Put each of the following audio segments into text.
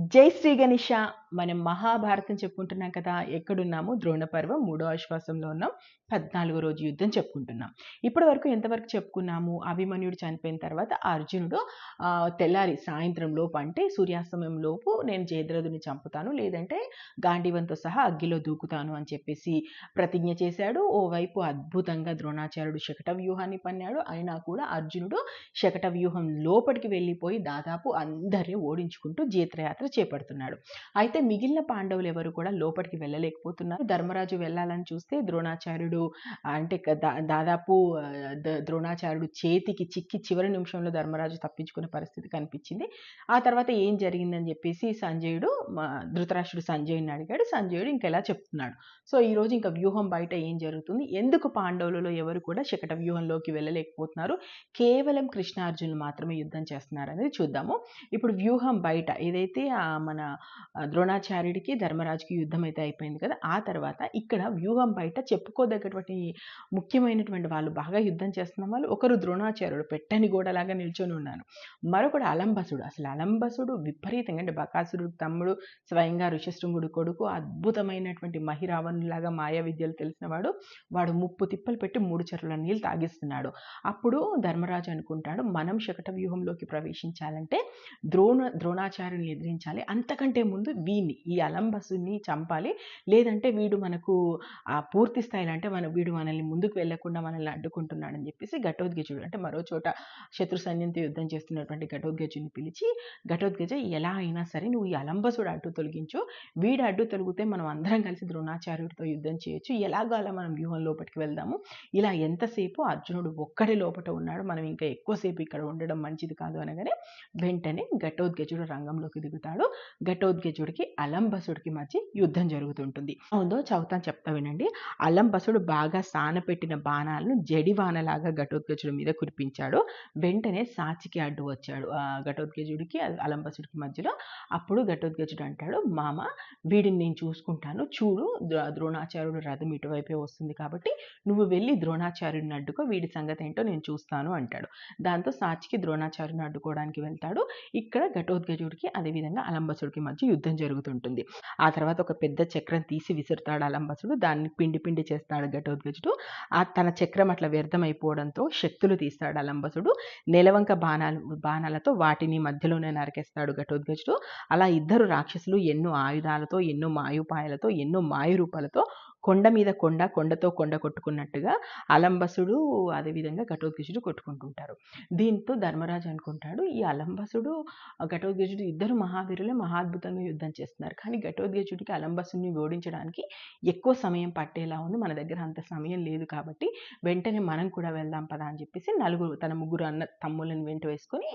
జై శ్రీ గణేష. మనం మహాభారతం చెప్పుకుంటున్నాం కదా. ఎక్కడున్నాము? ద్రోణ పర్వం 3వ ఆశ్వాసంలో ఉన్నాం. 14వ రోజు యుద్ధం చెప్పుకుంటున్నాం. ఇప్పటి వరకు ఎంతవరకు చెప్పుకున్నాము? అభిమన్యుడు చనిపోయిన తర్వాత అర్జునుడు తెల్లారి సాయంత్రం లోపు అంటే సూర్యాస్తమయం లోపు నేను జయద్రథుని చంపుతాను, లేదంటే గాంధీవంతో సహా అగ్గిలో దూకుతాను అని చెప్పేసి ప్రతిజ్ఞ చేశాడు. ఓవైపు అద్భుతంగా ద్రోణాచార్యుడు శకట వ్యూహాన్ని పన్నాడు. అయినా కూడా అర్జునుడు శకట వ్యూహం లోపలికి వెళ్ళిపోయి దాదాపు అందరినీ ఓడించుకుంటూ జీత్రయాత్ర చేపడుతున్నాడు. అయితే మిగిలిన పాండవులు ఎవరు కూడా లోపలికి వెళ్ళలేకపోతున్నారు. ధర్మరాజు వెళ్ళాలని చూస్తే ద్రోణాచార్యుడు అంటే దాదాపు ద్రోణాచార్యుడు చేతికి చిక్కి చివరి నిమిషంలో ధర్మరాజు తప్పించుకునే పరిస్థితి కనిపించింది. ఆ తర్వాత ఏం జరిగిందని చెప్పేసి సంజయుడు ధృతరాష్ట్రుడు సంజయుడిని అడిగాడు. సంజయుడు ఇంకెలా చెప్తున్నాడు. సో ఈ రోజు ఇంకా వ్యూహం బయట ఏం జరుగుతుంది, ఎందుకు పాండవులలో ఎవరు కూడా శకట వ్యూహంలోకి వెళ్ళలేకపోతున్నారు, కేవలం కృష్ణార్జునులు మాత్రమే యుద్ధం చేస్తున్నారు అనేది చూద్దాము. ఇప్పుడు వ్యూహం బయట ఏదైతే మన ద్రోణాచార్యుడికి ధర్మరాజుకి యుద్ధం అయితే అయిపోయింది కదా. ఆ తర్వాత ఇక్కడ వ్యూహం బయట చెప్పుకోదగ్గటువంటి ముఖ్యమైనటువంటి వాళ్ళు, బాగా యుద్ధం చేస్తున్న వాళ్ళు, ఒకరు ద్రోణాచార్యుడు పెట్టని గోడలాగా నిల్చొని ఉన్నాను. మరొకడు అలంబసుడు. అసలు అలంబసుడు విపరీతంగా, అంటే బకాసురుడు తమ్ముడు, స్వయంగా ఋషశృంగుడు కొడుకు, అద్భుతమైనటువంటి మహిరావణులాగా మాయా విద్యలు తెలిసినవాడు. వాడు ముప్పు తిప్పలు పెట్టి 3 చెరువుల నీళ్ళు తాగిస్తున్నాడు. అప్పుడు ధర్మరాజు అనుకుంటాడు, మనం శకట వ్యూహంలోకి ప్రవేశించాలంటే ద్రోణాచార్యుని ఎదిరించాలి, అంతకంటే ముందు వీడిని, ఈ అలంబసుని చంపాలి, లేదంటే వీడు మనకు పూర్తి స్థాయిలో అంటే వీడు మనల్ని ముందుకు వెళ్లకుండా మనల్ని అడ్డుకుంటున్నాడని చెప్పేసి ఘటోత్కచుడు, అంటే మరో చోట శత్రు సైన్యంతో యుద్ధం చేస్తున్నటువంటి ఘటోత్కచుని పిలిచి, ఘటోత్కచ ఎలా అయినా సరే నువ్వు ఈ అలంబసుడు అడ్డు తొలగించు, వీడు అడ్డు తొలగితే మనం అందరం కలిసి ద్రోణాచార్యుడితో యుద్ధం చేయొచ్చు, ఎలాగో అలా మనం వ్యూహం లోపలికి వెళ్దాము, ఇలా ఎంతసేపు అర్జునుడు ఒక్కడే లోపల ఉన్నాడు, మనం ఇంకా ఎక్కువసేపు ఇక్కడ ఉండడం మంచిది కాదు అనగానే వెంటనే ఘటోత్కచుడు రంగంలోకి దిగుతాడు. ఘటోత్కచుడికి అలంబసుడికి మధ్య యుద్ధం జరుగుతుంటుంది. ఉందో చదువుతాను, చెప్తా వినండి. అలంబసుడు బాగా సానపెట్టిన బాణాలను జడివానలాగా ఘటోత్కచుడి మీద కురిపించాడు. వెంటనే సాచికి అడ్డు వచ్చాడు ఘటోత్కచుడికి అలంబసుడికి మధ్యలో. అప్పుడు ఘటోత్కచుడు అంటాడు, మామ వీడిని నేను చూసుకుంటాను, చూడు ద్రోణాచార్యుడు రథం ఇటువైపే వస్తుంది కాబట్టి నువ్వు వెళ్ళి ద్రోణాచార్యుడిని అడ్డుకో, వీడి సంగతి ఏంటో నేను చూస్తాను అంటాడు. దాంతో సాచికి ద్రోణాచార్యుని అడ్డుకోవడానికి వెళ్తాడు. ఇక్కడ ఘటోత్కచుడికి అదేవిధంగా అలంబసుడికి మధ్య యుద్ధం జరుగుతుంటుంది. ఆ తర్వాత ఒక పెద్ద చక్రం తీసి విసురుతాడు అలంబసుడు, దాన్ని పిండి పిండి చేస్తాడు ఘటోత్కచుడు. తన చక్రం అట్లా వ్యర్థమైపోవడంతో శక్తులు తీస్తాడు అలంబసుడు. నెలవంక బాణాలతో వాటిని మధ్యలోనే నరికేస్తాడు ఘటోత్కచుడు. అలా ఇద్దరు రాక్షసులు ఎన్నో ఆయుధాలతో, ఎన్నో మాయుపాయాలతో, ఎన్నో మాయు రూపాలతో కొండ మీద కొండతో కొండ కొట్టుకున్నట్టుగా అలంబసుడు అదేవిధంగా ఘటోత్కచుడు కొట్టుకుంటుంటారు. దీంతో ధర్మరాజు అనుకుంటాడు, ఈ అలంబసుడు ఘటోత్కచుడు ఇద్దరు మహావీరులే, మహాద్భుతంగా యుద్ధం చేస్తున్నారు, కానీ ఘటోత్కచుడికి అలంబసుని ఓడించడానికి ఎక్కువ సమయం పట్టేలా ఉంది, మన దగ్గర అంత సమయం లేదు, కాబట్టి వెంటనే మనం కూడా వెళ్దాం పదా అని చెప్పేసి తన ముగ్గురు అన్న తమ్ములను వెంట వేసుకొని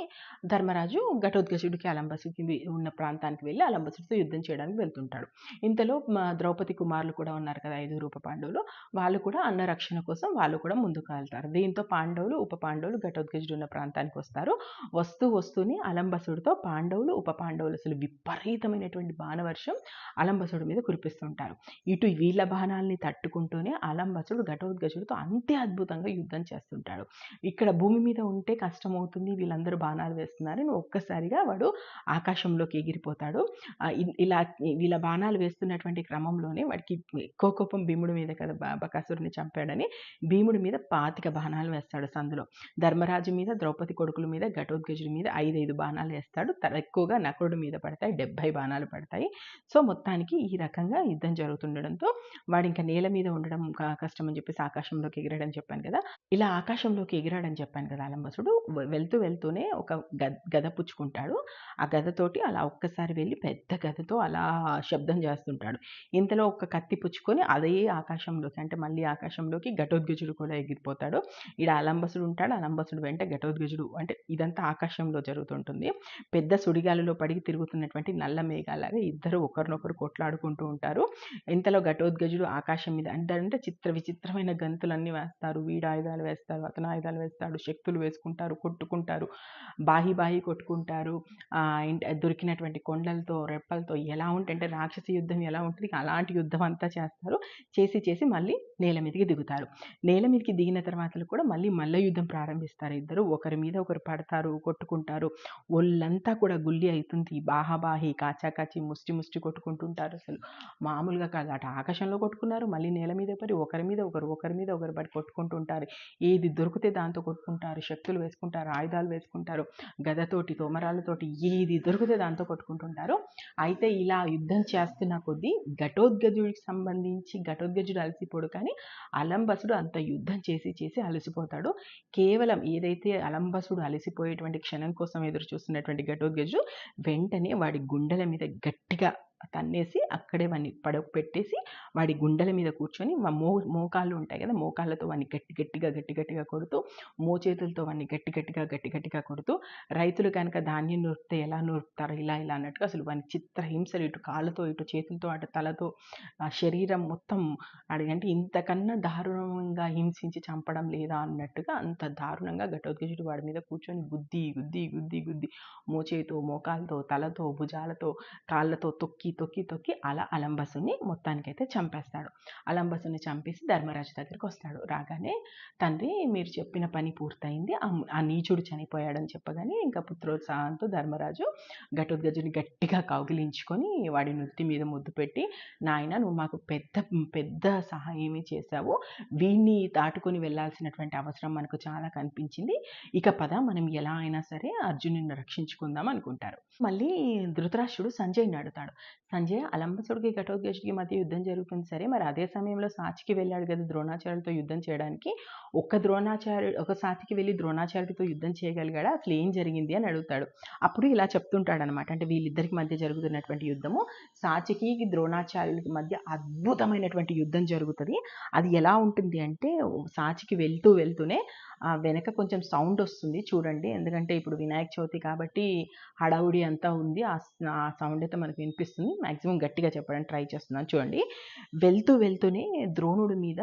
ధర్మరాజు ఘటోత్కచుడికి అలంబసుడికి ఉన్న ప్రాంతానికి వెళ్ళి అలంబసుడితో యుద్ధం చేయడానికి వెళ్తుంటాడు. ఇంతలో ద్రౌపది కుమారులు కూడా ఉన్నారు కదా, 5 ఉప పాండవులు, వాళ్ళు కూడా అన్న రక్షణ కోసం వాళ్ళు కూడా ముందుకు వెళ్తారు. దీంతో పాండవులు ఉప పాండవులు ఘటోత్కచుడు ఉన్న ప్రాంతానికి వస్తారు. వస్తూనే అలంబసుడితో పాండవులు ఉప పాండవులు అసలు విపరీతమైనటువంటి బాణవర్షం అలంబసుడి మీద కురిపిస్తుంటారు. ఇటు వీళ్ళ బాణాలని తట్టుకుంటూనే అలంబసుడు ఘటోత్కచుడితో అంతే అద్భుతంగా యుద్ధం చేస్తుంటాడు. ఇక్కడ భూమి మీద ఉంటే కష్టమవుతుంది, వీళ్ళందరూ బాణాలు వేస్తున్నారని ఒక్కసారిగా వాడు ఆకాశంలోకి ఎగిరిపోతాడు. ఇలా వీళ్ళ బాణాలు వేస్తున్నటువంటి క్రమంలోనే వాడికి ఎక్కువ కోపం భీముడి మీద కదా, బకాసురుని చంపాడని భీముడి మీద 25 బాణాలు వేస్తాడు. సందులో ధర్మరాజు మీద, ద్రౌపది కొడుకుల మీద, ఘటోత్కచుడి మీద 5 బాణాలు వేస్తాడు. ఎక్కువగా నకులుడి మీద పడతాయి, 70 బాణాలు పడతాయి. సో మొత్తానికి ఈ రకంగా యుద్ధం జరుగుతుండడంతో వాడు ఇంకా నేల మీద ఉండడం కష్టం అని చెప్పేసి ఆకాశంలోకి ఎగిరాడని చెప్పాను కదా. ఇలా ఆకాశంలోకి ఎగిరాడని చెప్పాను కదా అలంబసుడు, వెళ్తూనే ఒక గద పుచ్చుకుంటాడు. ఆ గదతోటి అలా ఒక్కసారి వెళ్ళి పెద్ద గదతో అలా శబ్దం చేస్తుంటాడు. ఇంతలో ఒక కత్తి పుచ్చుకొని అదే ఆకాశంలోకి, అంటే మళ్ళీ ఆకాశంలోకి ఘటోత్కచుడు కూడా ఎగిరిపోతాడు. ఈడ అలంబసుడు ఉంటాడు, అలంబసుడు వెంట ఘటోత్కచుడు, అంటే ఇదంతా ఆకాశంలో జరుగుతుంటుంది. పెద్ద సుడిగాలిలో పడి తిరుగుతున్నటువంటి నల్ల మేఘాలాగా ఇద్దరు ఒకరినొకరు కొట్లాడుకుంటూ ఉంటారు. ఇంతలో ఘటోత్కచుడు ఆకాశం మీద అంటే విచిత్రమైన గంతులన్నీ వేస్తారు, వీడు ఆయుధాలు వేస్తారు, అతను ఆయుధాలు వేస్తాడు, శక్తులు వేసుకుంటారు, కొట్టుకుంటారు, బాహి కొట్టుకుంటారు. దొరికినటువంటి కొండలతో రెప్పలతో ఎలా ఉంటే, అంటే రాక్షస యుద్ధం ఎలా ఉంటుంది అలాంటి యుద్ధం అంతా చేస్తారు. చేసి మళ్ళీ నేల మీదకి దిగుతారు. నేల మీదకి దిగిన తర్వాత కూడా మళ్ళీ మల్ల యుద్ధం ప్రారంభిస్తారు ఇద్దరు. ఒకరి మీద ఒకరు పడతారు, కొట్టుకుంటారు. ఒళ్ళంతా కూడా గుల్లి అవుతుంది. బాహాబాహి, కాచాకాచి, ముష్టి కొట్టుకుంటుంటారు. అసలు మామూలుగా కాదు. అటు ఆకాశంలో కొట్టుకున్నారు, మళ్ళీ నేల మీద పడి ఒకరి మీద ఒకరు పడి కొట్టుకుంటుంటారు. ఏది దొరికితే దాంతో కొట్టుకుంటారు. శక్తులు వేసుకుంటారు, ఆయుధాలు వేసుకుంటారు, గదతోటి, తోమరాలతోటి ఏది దొరికితే దాంతో కొట్టుకుంటుంటారు. అయితే ఇలా యుద్ధం చేస్తున్న కొద్దీ ఘటోత్కచుడికి సంబంధించి ఘటోత్కచుడు అలసిపోడు, కానీ అలంబసుడు అంత యుద్ధం చేసి అలసిపోతాడు. కేవలం ఏదైతే అలంబసుడు అలసిపోయేటువంటి క్షణం కోసం ఎదురు చూస్తున్నటువంటి ఘటోత్కచుడు వెంటనే వాడి గుండెల మీద గట్టిగా తన్నేసి అక్కడే వాడిని పెట్టేసి వాడి గుండెల మీద కూర్చొని మోకాళ్ళు ఉంటాయి కదా, మోకాళ్ళతో వాడిని గట్టిగా కొడుతూ, మోచేతులతో వాడిని గట్టిగట్టిగా కొడుతూ, రైతులు కనుక ధాన్యం నూర్పితే ఎలా నూర్పుతారో ఇలా అన్నట్టుగా అసలు వాని చిత్రహింసలు ఇటు కాళ్ళతో, ఇటు చేతులతో, అటు తలతో, ఆ శరీరం మొత్తం అడిగంటే ఇంతకన్నా దారుణంగా హింసించి చంపడం లేదా అన్నట్టుగా అంత దారుణంగా ఘటోత్కచుడు వాడి మీద కూర్చొని గుద్ది మోచేతో, మోకాలతో, తలతో, భుజాలతో, కాళ్ళతో తొక్కి అలా అలంబసుని మొత్తానికైతే చంపేస్తాడు. అలంబసుని చంపేసి ధర్మరాజు దగ్గరికి వస్తాడు. రాగానే తండ్రి మీరు చెప్పిన పని పూర్తయింది, ఆ నీచుడు చనిపోయాడని చెప్పగానే ఇంకా పుత్రోత్సాహంతో ధర్మరాజు ఘటోత్కచుడిని గట్టిగా కౌగిలించుకొని వాడి నుత్తి మీద ముద్దు పెట్టి, నాయన నువ్వు మాకు పెద్ద సహాయమే చేశావు, వీడిని దాటుకొని వెళ్ళాల్సినటువంటి అవసరం మనకు చాలా కనిపించింది, ఇక పద మనం ఎలా అయినా సరే అర్జునుడిని రక్షించుకుందాం అనుకుంటారు. మళ్ళీ ధృతరాష్ట్రుడు సంజయ్ని అడుగుతాడు. సంజయ్, అలంబసుడికి ఘటోత్కచుడికి మధ్య యుద్ధం జరుగుతుంది సరే, మరి అదే సమయంలో సాచికి వెళ్ళాడు కదా ద్రోణాచార్యులతో యుద్ధం చేయడానికి, ఒక సాచికి వెళ్ళి ద్రోణాచార్యుడితో యుద్ధం చేయగలిగాడా, అసలు ఏం జరిగింది అని అడుగుతాడు. అప్పుడు ఇలా చెప్తుంటాడు అనమాట. అంటే వీళ్ళిద్దరికి మధ్య జరుగుతున్నటువంటి యుద్ధము, సాచికి ద్రోణాచార్యులకి మధ్య అద్భుతమైనటువంటి యుద్ధం జరుగుతుంది. అది ఎలా ఉంటుంది అంటే, సాచికి వెళ్తూనే వెనక కొంచెం సౌండ్ వస్తుంది చూడండి, ఎందుకంటే ఇప్పుడు వినాయక చవితి కాబట్టి హడావుడి అంతా ఉంది, ఆ సౌండ్ అయితే మనకు వినిపిస్తుంది. మ్యాక్సిమం గట్టిగా చెప్పడానికి ట్రై చేస్తున్నాను చూడండి. వెళ్తూనే ద్రోణుడి మీద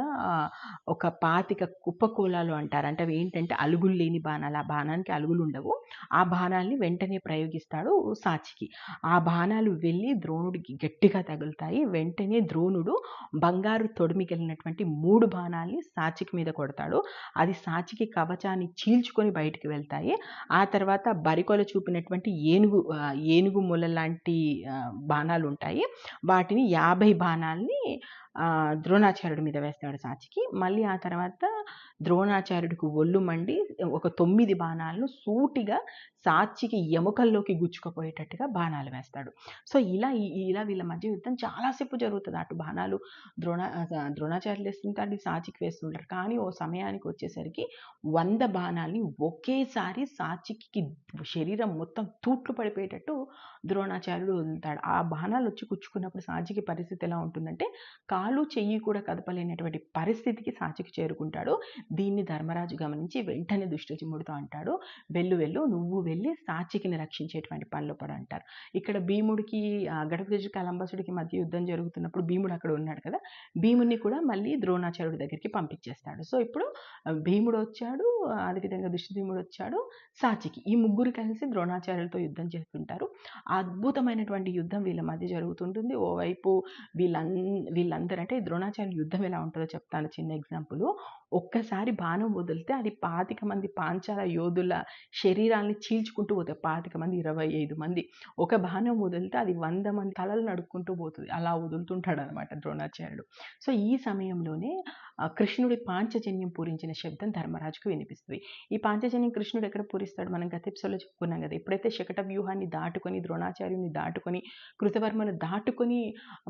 ఒక 25 కుప్పకూలాలు అంటారు. అంటే అవి ఏంటంటే అలుగులు లేని బాణాలు. ఆ బాణానికి అలుగులు ఉండవు. ఆ బాణాలని వెంటనే ప్రయోగిస్తాడు సాచికి. ఆ బాణాలు వెళ్ళి ద్రోణుడికి గట్టిగా తగులుతాయి. వెంటనే ద్రోణుడు బంగారు తొడిమికెళ్ళినటువంటి 3 బాణాలని సాచికి మీద కొడతాడు. అది సాచికి కవచాన్ని చీల్చుకొని బయటికి వెళ్తాయి. ఆ తర్వాత బరికొల చూపినటువంటి ఏనుగు మొల లాంటి బాణాలు ఉంటాయి. వాటిని 50 బాణాలని ద్రోణాచార్యుడి మీద వేస్తాడు సాచికి. మళ్ళీ ఆ తర్వాత ద్రోణాచార్యుడికి ఒళ్ళు మండి ఒక 9 బాణాలను సూటిగా సాచికి ఎముకల్లోకి గుచ్చుకుపోయేటట్టుగా బాణాలు వేస్తాడు. సో ఇలా వీళ్ళ మధ్య యుద్ధం చాలాసేపు జరుగుతుంది. అటు బాణాలు ద్రోణాచార్యులు వేస్తుంటారు, సాచికి వేస్తుంటారు. కానీ ఓ సమయానికి వచ్చేసరికి 100 బాణాలని ఒకేసారి సాచికి శరీరం మొత్తం తూట్లు పడిపోయేటట్టు ద్రోణాచార్యుడు వదులుతాడు. ఆ బాణాలు వచ్చి కుచ్చుకున్నప్పుడు సాచికి పరిస్థితి ఎలా ఉంటుందంటే, కాలు చెయ్యి కూడా కదపలేనటువంటి పరిస్థితికి సాచికి చేరుకుంటాడు. దీన్ని ధర్మరాజు గమనించి వెంటనే దుష్టజిమ్ముడితో అంటాడు, వెళ్ళు నువ్వు వెళ్ళి సాచికిని రక్షించేటువంటి పనిలో పడు అంటారు. ఇక్కడ భీముడికి ఘటోత్కచుడికి అలంబసుడికి మధ్య యుద్ధం జరుగుతున్నప్పుడు భీముడు అక్కడ ఉన్నాడు కదా, భీముడిని కూడా మళ్ళీ ద్రోణాచార్యుడి దగ్గరికి పంపించేస్తాడు. సో ఇప్పుడు భీముడు వచ్చాడు, అదేవిధంగా దుష్టజిమ్ముడు వచ్చాడు, సాచికి, ఈ ముగ్గురు కలిసి ద్రోణాచార్యులతో యుద్ధం చేస్తుంటారు. అద్భుతమైనటువంటి యుద్ధం వీళ్ళ మధ్య జరుగుతుంటుంది. ఓవైపు వీళ్ళందరూ, అంటే ద్రోణాచార్యుల యుద్ధం ఎలా ఉంటుందో చెప్తాను చిన్న ఎగ్జాంపుల్. ఒక్కసారి బాణం వదిలితే అది 25 మంది పాంచాల యోధుల శరీరాన్ని చీల్చుకుంటూ పోతాయి. 25 మంది, 25 మంది. ఒక బాణం వదిలితే అది 100 మంది తలలు నడుక్కుంటూ పోతుంది. అలా వదులుతుంటాడు అనమాట ద్రోణాచార్యుడు. సో ఈ సమయంలోనే కృష్ణుడి పాంచజన్యం పూరించిన శబ్దం ధర్మరాజుకు వినిపిస్తుంది. ఈ పాంచజన్యం కృష్ణుడు ఎక్కడ పూరిస్తాడు, మనం గత ఎపిసోడ్లో చెప్పుకున్నాం కదా. ఎప్పుడైతే శకట వ్యూహాన్ని దాటుకొని, ద్రోణాచార్యుని దాటుకొని, కృతవర్మను దాటుకొని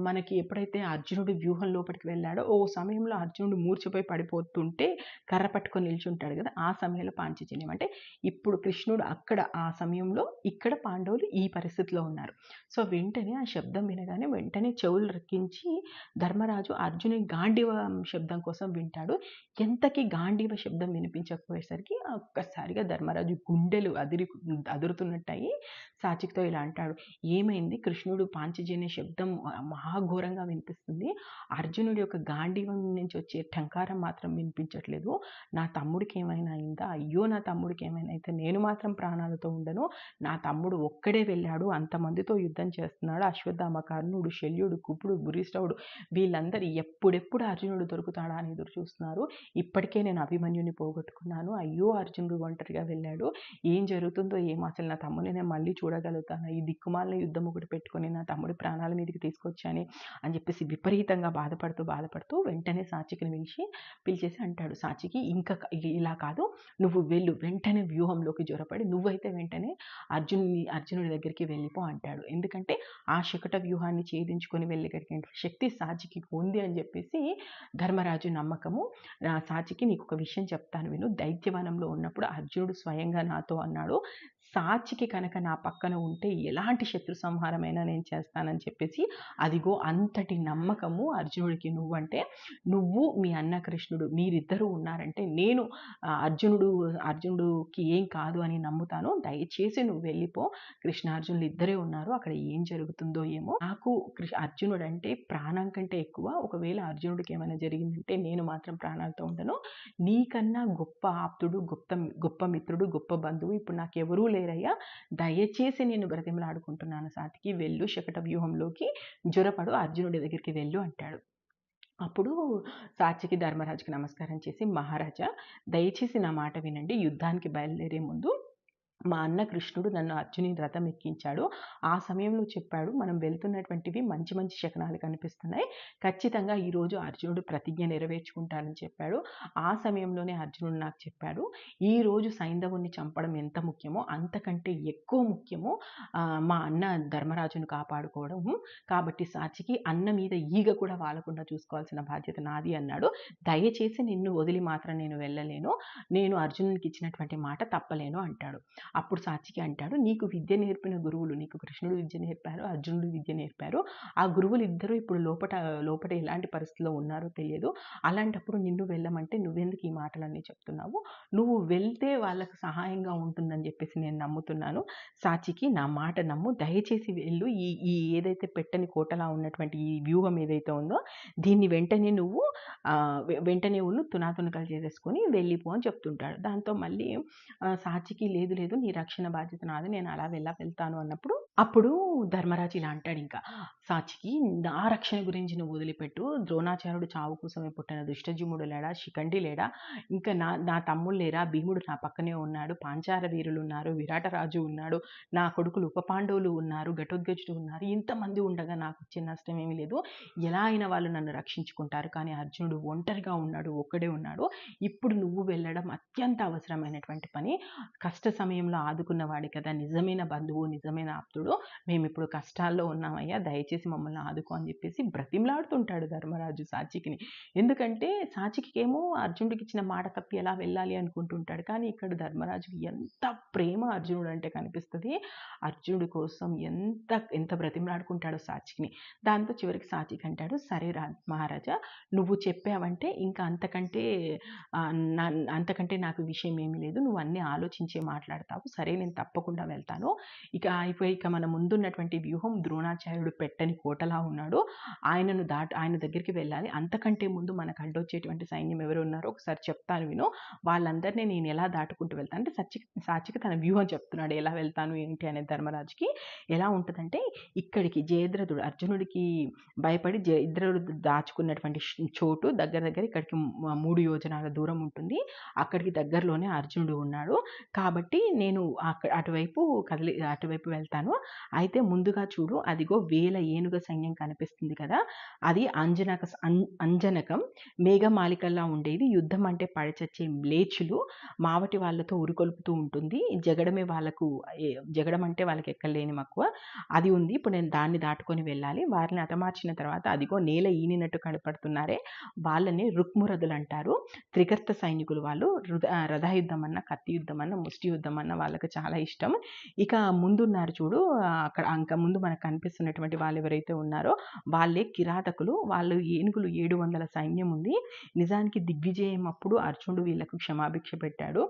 మనకి ఎప్పుడైతే అర్జునుడు వ్యూహం లోపలికి వెళ్ళాడో, ఓ సమయంలో అర్జునుడు మూర్ఛపోయి పడిపోతుంటే కర్ర పట్టుకొని నిల్చుంటాడు కదా, ఆ సమయంలో పాంచజన్యం అంటే ఇప్పుడు కృష్ణుడు అక్కడ ఆ సమయంలో, ఇక్కడ పాండవులు ఈ పరిస్థితిలో ఉన్నారు. సో వెంటనే ఆ శబ్దం వినగానే వెంటనే చెవులు రక్కించి ధర్మరాజు అర్జుని గాంధీవ శబ్దం కోసం వింటాడు. ఎంతకి గాంధీవ శబ్దం వినిపించకపోయేసరికి ఒక్కసారిగా ధర్మరాజు గుండెలు అదురుతున్నట్టయి సాచికితో ఇలా అంటాడు, ఏమైంది, కృష్ణుడు పాంచజన్య శబ్దం మహాఘోరంగా వినిపిస్తుంది, అర్జునుడి యొక్క గాంధీవం నుంచి వచ్చే టంకారం మాత్రం వినిపించట్లేదు. నా తమ్ముడికి ఏమైనా అయిందా? అయ్యో నా తమ్ముడికి ఏమైనా అయితే నేను మాత్రం ప్రాణాలతో ఉండను. నా తమ్ముడు ఒక్కడే వెళ్ళాడు, అంతమందితో యుద్ధం చేస్తున్నాడు. అశ్వత్థామ, కర్ణుడు, శల్యుడు, కుపుడు, భూరిశ్రవుడు వీళ్ళందరూ ఎప్పుడెప్పుడు అర్జునుడు దొరుకుతాడా అని ఎదురు చూస్తున్నారు. ఇప్పటికే నేను అభిమన్యుని పోగొట్టుకున్నాను. అయ్యో అర్జునుడు ఒంటరిగా వెళ్ళాడు, ఏం జరుగుతుందో ఏమో, అసలు నా తమ్ముడిని నేను మళ్ళీ చూడగలుగుతాను, ఈ దిక్కుమాలిన యుద్ధం ఒకటి పెట్టుకొని నా తమ్ముడి ప్రాణాల మీదకి తీసుకొచ్చాను అని చెప్పేసి విపరీతంగా బాధపడుతూ వెంటనే సాత్వికిని పిలిచేసి అంటాడు, సాత్వికి ఇంకా ఇలా కాదు, నువ్వు వెళ్ళు, వెంటనే వ్యూహంలోకి జొరపడి నువ్వైతే వెంటనే అర్జునుడి దగ్గరికి వెళ్ళిపో అంటాడు. ఎందుకంటే ఆ శకట వ్యూహాన్ని ఛేదించుకొని వెళ్ళగలిగే శక్తి సాత్వికి ఉంది అని చెప్పేసి ధర్మరాజు నమ్మకము. సాత్వికి నీకు ఒక విషయం చెప్తాను విను, దైత్యవనంలో ఉన్నప్పుడు అర్జునుడు స్వయంగా నాతో అన్నాడు, సాత్వికి కనుక నా పక్కన ఉంటే ఎలాంటి శత్రు సంహారమైనా నేను చేస్తానని చెప్పేసి, అదిగో అంతటి నమ్మకము అర్జునుడికి నువ్వంటే. నువ్వు మీ అన్న కృష్ణుడు మీరిద్దరూ ఉన్నారంటే నేను అర్జునుడికి ఏం కాదు అని నమ్ముతాను. దయచేసి నువ్వు వెళ్ళిపో, కృష్ణార్జునులు ఇద్దరే ఉన్నారు, అక్కడ ఏం జరుగుతుందో ఏమో. నాకు అర్జునుడు అంటే ప్రాణం కంటే ఎక్కువ. ఒకవేళ అర్జునుడికి ఏమైనా జరిగిందంటే నేను మాత్రం ప్రాణాలతో ఉండను. నీకన్నా గొప్ప ఆప్తుడు, గొప్ప మిత్రుడు, గొప్ప బంధువు ఇప్పుడు నాకు ఎవరూ లేరయ్యా. దయచేసి నేను బ్రతిమలాడుకుంటున్నాను సాత్వికి, వెళ్ళు, శకట వ్యూహంలోకి జొరపడు, అర్జునుడి దగ్గరికి వెళ్ళు అంటాడు. అప్పుడు సాత్వికి ధర్మరాజుకి నమస్కారం చేసి, మహారాజా దయచేసి నా మాట వినండి, యుద్ధానికి బయలుదేరే ముందు మా అన్న కృష్ణుడు నన్ను అర్జుని రథం ఎక్కించాడు. ఆ సమయంలో చెప్పాడు, మనం వెళ్తున్నటువంటివి మంచి మంచి శకనాలు కనిపిస్తున్నాయి, ఖచ్చితంగా ఈరోజు అర్జునుడు ప్రతిజ్ఞ నెరవేర్చుకుంటానని చెప్పాడు. ఆ సమయంలోనే అర్జునుడు నాకు చెప్పాడు, ఈరోజు సైంధవుని చంపడం ఎంత ముఖ్యమో అంతకంటే ఎక్కువ ముఖ్యమో మా అన్న ధర్మరాజును కాపాడుకోవడం. కాబట్టి సాత్వికి అన్న మీద ఈగ కూడా వాలకుండా చూసుకోవాల్సిన బాధ్యత నాది అన్నాడు. దయచేసి నిన్ను వదిలి మాత్రం నేను వెళ్ళలేను, నేను అర్జునునికి ఇచ్చినటువంటి మాట తప్పలేను అంటాడు. అప్పుడు సాత్వికి అంటాడు, నీకు విద్య నేర్పిన గురువులు, నీకు కృష్ణుడు విద్య నేర్పారు, అర్జునుడు విద్య నేర్పారు, ఆ గురువులు ఇద్దరు ఇప్పుడు లోపట ఎలాంటి పరిస్థితిలో ఉన్నారో తెలియదు. అలాంటప్పుడు నిన్ను వెళ్ళమంటే నువ్వెందుకు ఈ మాటలన్నీ చెప్తున్నావు? నువ్వు వెళ్తే వాళ్ళకు సహాయంగా ఉంటుందని చెప్పేసి నేను నమ్ముతున్నాను. సాత్వికి నా మాట నమ్ము, దయచేసి వెళ్ళు, ఈ ఏదైతే పెట్టని కోటలా ఉన్నటువంటి ఈ వ్యూహం ఏదైతే ఉందో దీన్ని వెంటనే నువ్వు తునాతునకలు చేసేసుకొని వెళ్ళిపో అని చెప్తుంటాడు. దాంతో మళ్ళీ సాత్వికి లేదు నీ రక్షణ బాధ్యత నాది, నేను అలా వెళ్తాను అన్నప్పుడు అప్పుడు ధర్మరాజు ఇలా అంటాడు, ఇంకా సాత్వికి నా రక్షణ గురించి నువ్వు వదిలిపెట్టు, ద్రోణాచార్యుడు చావు కోసమే పుట్టిన దుష్టజుముడు లేడా, శిఖండి లేడా, ఇంకా నా తమ్ముడు లేరా, భీముడు నా పక్కనే ఉన్నాడు, పాంచాల వీరులు ఉన్నారు, విరాటరాజు ఉన్నాడు, నా కొడుకులు ఉపపాండవులు ఉన్నారు, ఘటోత్కచుడు ఉన్నారు, ఇంతమంది ఉండగా నాకు వచ్చే నష్టం ఏమీ లేదు, ఎలా అయినా వాళ్ళు నన్ను రక్షించుకుంటారు. కానీ అర్జునుడు ఒంటరిగా ఉన్నాడు, ఒక్కడే ఉన్నాడు, ఇప్పుడు నువ్వు వెళ్ళడం అత్యంత అవసరమైనటువంటి పని, కష్ట సమయంలో ఆదుకున్నవాడి కదా నిజమైన బంధువు, నిజమైన ఆప్తుడు, మేము ఇప్పుడు కష్టాల్లో ఉన్నామయ్యా, దయచేసి మమ్మల్ని ఆదుకో అని చెప్పేసి బ్రతిమలాడుతుంటాడు ధర్మరాజు సాత్వికిని. ఎందుకంటే సాత్వికి ఏమో అర్జునుడికి ఇచ్చిన మాట తప్పి ఎలా వెళ్ళాలి అనుకుంటుంటాడు, కానీ ఇక్కడ ధర్మరాజుకి ఎంత ప్రేమ అర్జునుడు అంటే కనిపిస్తుంది. అర్జునుడి కోసం ఎంత బ్రతిమలాడుకుంటాడో సాత్వికిని. దాంతో చివరికి సాత్వికి అంటాడు, సరే మహారాజా, నువ్వు చెప్పావంటే ఇంకా అంతకంటే నాకు విషయం ఏమీ లేదు, నువ్వు అన్నీ ఆలోచించే మాట్లాడతావు, సరే నేను తప్పకుండా వెళ్తాను. ఇక మన ముందున్నటువంటి వ్యూహం ద్రోణాచార్యుడు పెట్టని కోటలా ఉన్నాడు, ఆయన దగ్గరికి వెళ్ళాలి, అంతకంటే ముందు మనకు అడ్డొచ్చేటువంటి సైన్యం ఎవరు ఉన్నారో ఒకసారి చెప్తాను విను, వాళ్ళందరినీ నేను ఎలా దాటుకుంటూ వెళ్తాను అంటే సాత్వికి తన వ్యూహం చెప్తున్నాడు, ఎలా వెళ్తాను ఏంటి అనే ధర్మరాజుకి. ఎలా ఉంటుందంటే, ఇక్కడికి జయద్రథుడు అర్జునుడికి భయపడి జయద్రథుడు దాచుకున్నటువంటి చోటు దగ్గర ఇక్కడికి 3 యోజనాల దూరం ఉంటుంది, అక్కడికి దగ్గరలోనే అర్జునుడు ఉన్నాడు. కాబట్టి నేను అటువైపు వెళ్తాను. అయితే ముందుగా చూడు, అదిగో 1000 ఏనుగ సైన్యం కనిపిస్తుంది కదా, అది అంజనకం మేఘమాలికల్లా ఉండేది, యుద్ధం అంటే పడిచచ్చే మ్లేచ్చులు, మావటి వాళ్ళతో ఉరికొల్పుతూ ఉంటుంది, జగడం అంటే వాళ్ళకి ఎక్కలేని మక్కువ అది ఉంది. ఇప్పుడు నేను దాన్ని దాటుకొని వెళ్ళాలి, వారిని హతమార్చిన తర్వాత అదిగో నేల ఈనినట్టు కనపడుతున్నారే వాళ్ళని రుక్మురథులు అంటారు, త్రిగర్త సైనికులు వాళ్ళు. రథ యుద్ధం అన్న, కత్తి యుద్ధం అన్న, ముష్టి యుద్ధం అన్న, అన్న వాళ్ళకి చాలా ఇష్టం. ఇక ముందున్నారు చూడు అక్కడ అంక ముందు మనకు కనిపిస్తున్నటువంటి వాళ్ళు ఎవరైతే ఉన్నారో వాళ్ళే కిరాతకులు. వాళ్ళు ఏనుగులు 700 సైన్యం ఉంది. నిజానికి దిగ్విజయం అప్పుడు అర్జునుడు వీళ్ళకు క్షమాభిక్ష పెట్టాడు.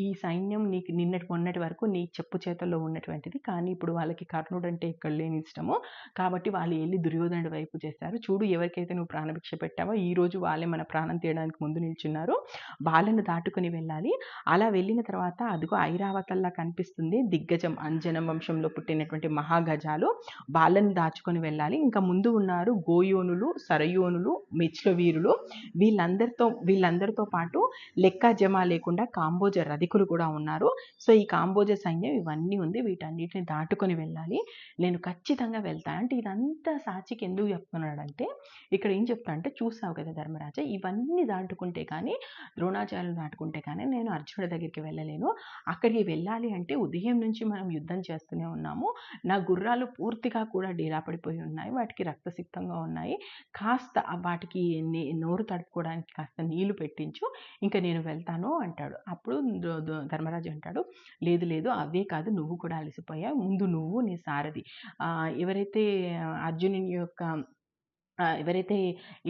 ఈ సైన్యం నీకు నిన్నటి మొన్నటి వరకు నీ చెప్పు చేతల్లో ఉన్నటువంటిది. కానీ ఇప్పుడు వాళ్ళకి కర్ణుడు అంటే ఎక్కడ లేని ఇష్టము. కాబట్టి వాళ్ళు వెళ్ళి దుర్యోధనుడి వైపు చేశారు. చూడు ఎవరికైతే నువ్వు ప్రాణభిక్ష పెట్టావో ఈ రోజు వాళ్ళే మన ప్రాణం తీయడానికి ముందు నిల్చున్నారు. వాళ్ళను దాటుకొని వెళ్ళాలి. అలా వెళ్ళిన తర్వాత అదిగో ఐరావతల్లా కనిపిస్తుంది దిగ్గజం అంజనం వంశంలో పుట్టినటువంటి మహాగజాలు. వాళ్ళని దాచుకొని వెళ్ళాలి. ఇంకా ముందు ఉన్నారు గోయోనులు, సరయోనులు, మెచ్లవీరులు. వీళ్ళందరితో పాటు లెక్క జమ లేకుండా కాంబోజ రధికులు కూడా ఉన్నారు. సో ఈ కాంబోజ సైన్యం ఇవన్నీ ఉంది. వీటన్నిటిని దాటుకొని వెళ్ళాలి. నేను ఖచ్చితంగా వెళ్తాను అంటే ఇదంతా సాచికి ఎందుకు చెప్తున్నాడంటే ఇక్కడ ఏం చెప్తా అంటే చూసావు కదా ధర్మరాజా, ఇవన్నీ దాటుకుంటే కానీ ద్రోణాచార్యులు దాటుకుంటే కానీ నేను అర్జునుడి దగ్గరికి వెళ్ళలేను. అక్కడికి వెళ్ళాలి అంటే ఉదయం నుంచి మనం యుద్ధం చేస్తూనే ఉన్నాము. నా గుర్రాలు పూర్తిగా కూడా డీలా పడిపోయి ఉన్నాయి. వాటికి రక్తసిక్తంగా ఉన్నాయి. కాస్త వాటికి నోరు తడుపుకోవడానికి కాస్త నీళ్లు పెట్టించు, ఇంకా నేను వెళ్తాను అంటాడు. అప్పుడు ధర్మరాజు అంటాడు, లేదు లేదు అవే కాదు నువ్వు కూడా అలసిపోయావు, ముందు నువ్వు నీ సారథి ఎవరైతే అర్జునుని యొక్క ఎవరైతే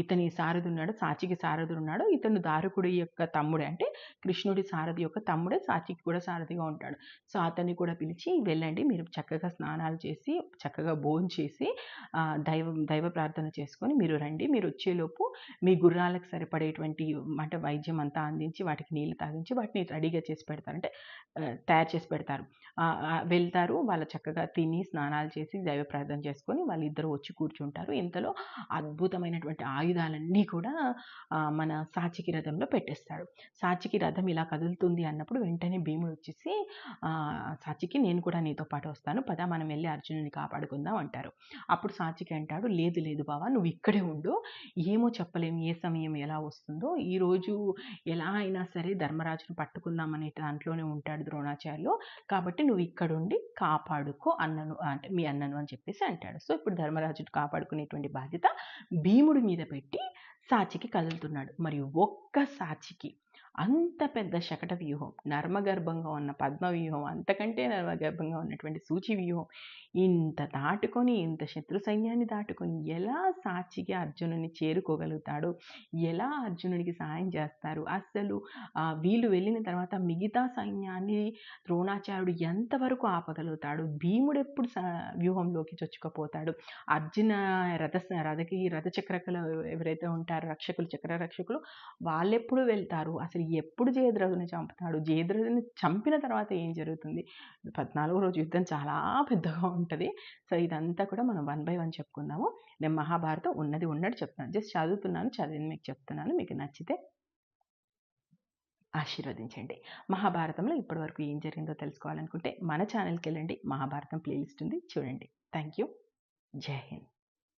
ఇతని సారథి ఉన్నాడో సాచికి సారథి ఉన్నాడో ఇతను దారుకుడి యొక్క తమ్ముడే, అంటే కృష్ణుడి సారథి యొక్క తమ్ముడే సాచికి కూడా సారథిగా ఉంటాడు. సో అతన్ని కూడా పిలిచి వెళ్ళండి, మీరు చక్కగా స్నానాలు చేసి చక్కగా భోంచేసి దైవ ప్రార్థన చేసుకొని మీరు రండి. మీరు వచ్చేలోపు మీ గుర్రాలకు సరిపడేటువంటి అంటే వైద్యం అంతా అందించి వాటికి నీళ్ళు తాగించి వాటిని రెడీగా చేసి పెడతారు, అంటే తయారు చేసి పెడతారు. వెళ్తారు, వాళ్ళు చక్కగా తిని స్నానాలు చేసి దైవ ప్రార్థన చేసుకొని వాళ్ళిద్దరూ వచ్చి కూర్చుంటారు. ఇంతలో అద్భుతమైనటువంటి ఆయుధాలన్నీ కూడా మన సాచికి రథంలో పెట్టేస్తాడు. సాచికి రథం ఇలా కదులుతుంది అన్నప్పుడు వెంటనే భీముడు వచ్చేసి సాచికి నేను కూడా నీతో పాటు వస్తాను, పద మనం వెళ్ళి అర్జునుని కాపాడుకుందాం అంటారు. అప్పుడు సాచికి అంటాడు, లేదు లేదు బావా నువ్వు ఇక్కడే ఉండు, ఏమో చెప్పలేము ఏ సమయం ఎలా వస్తుందో, ఈరోజు ఎలా అయినా సరే ధర్మరాజును పట్టుకుందాం అనే దాంట్లోనే ఉంటాడు ద్రోణాచార్యులు, కాబట్టి నువ్వు ఇక్కడుండి కాపాడుకో అన్నను అంటే మీ అన్నను అని చెప్పేసి అంటాడు. సో ఇప్పుడు ధర్మరాజును కాపాడుకునేటువంటి బాధ్యత భీముడి మీద పెట్టి సాచికి కదులుతున్నాడు. మరియు ఒక్క సాచికి అంత పెద్ద శకట వ్యూహం, నర్మగర్భంగా ఉన్న పద్మ వ్యూహం, అంతకంటే నర్మగర్భంగా ఉన్నటువంటి సూచి వ్యూహం, ఇంత దాటుకొని ఇంత శత్రు సైన్యాన్ని దాటుకొని ఎలా సాచికి అర్జునుని చేరుకోగలుగుతాడు, ఎలా అర్జునుడికి సాయం చేస్తారు, అసలు వీళ్ళు వెళ్ళిన తర్వాత మిగతా సైన్యాన్ని ద్రోణాచార్యుడు ఎంతవరకు ఆపగలుగుతాడు, భీముడు ఎప్పుడు వ్యూహంలోకి చొచ్చుకపోతాడు, అర్జున రథచక్రకులు ఎవరైతే ఉంటారో రక్షకులు చక్ర రక్షకులు వాళ్ళెప్పుడు వెళ్తారు, అసలు ఎప్పుడు జయద్రథుని చంపుతాడు, జయద్రథుని చంపిన తర్వాత ఏం జరుగుతుంది, 14వ రోజు యుద్ధం చాలా పెద్దగా ఉంటుంది. సో ఇదంతా కూడా మనం 1 by 1 చెప్పుకుందాము. నేను మహాభారతం ఉన్నది ఉన్నట్టు చెప్తాను, జస్ట్ చదువుతున్నాను, చదివింది మీకు చెప్తున్నాను. మీకు నచ్చితే ఆశీర్వదించండి. మహాభారతంలో ఇప్పటివరకు ఏం జరిగిందో తెలుసుకోవాలనుకుంటే మన ఛానల్కి వెళ్ళండి, మహాభారతం ప్లేలిస్ట్ ఉంది చూడండి. Thank you. జై హింద్.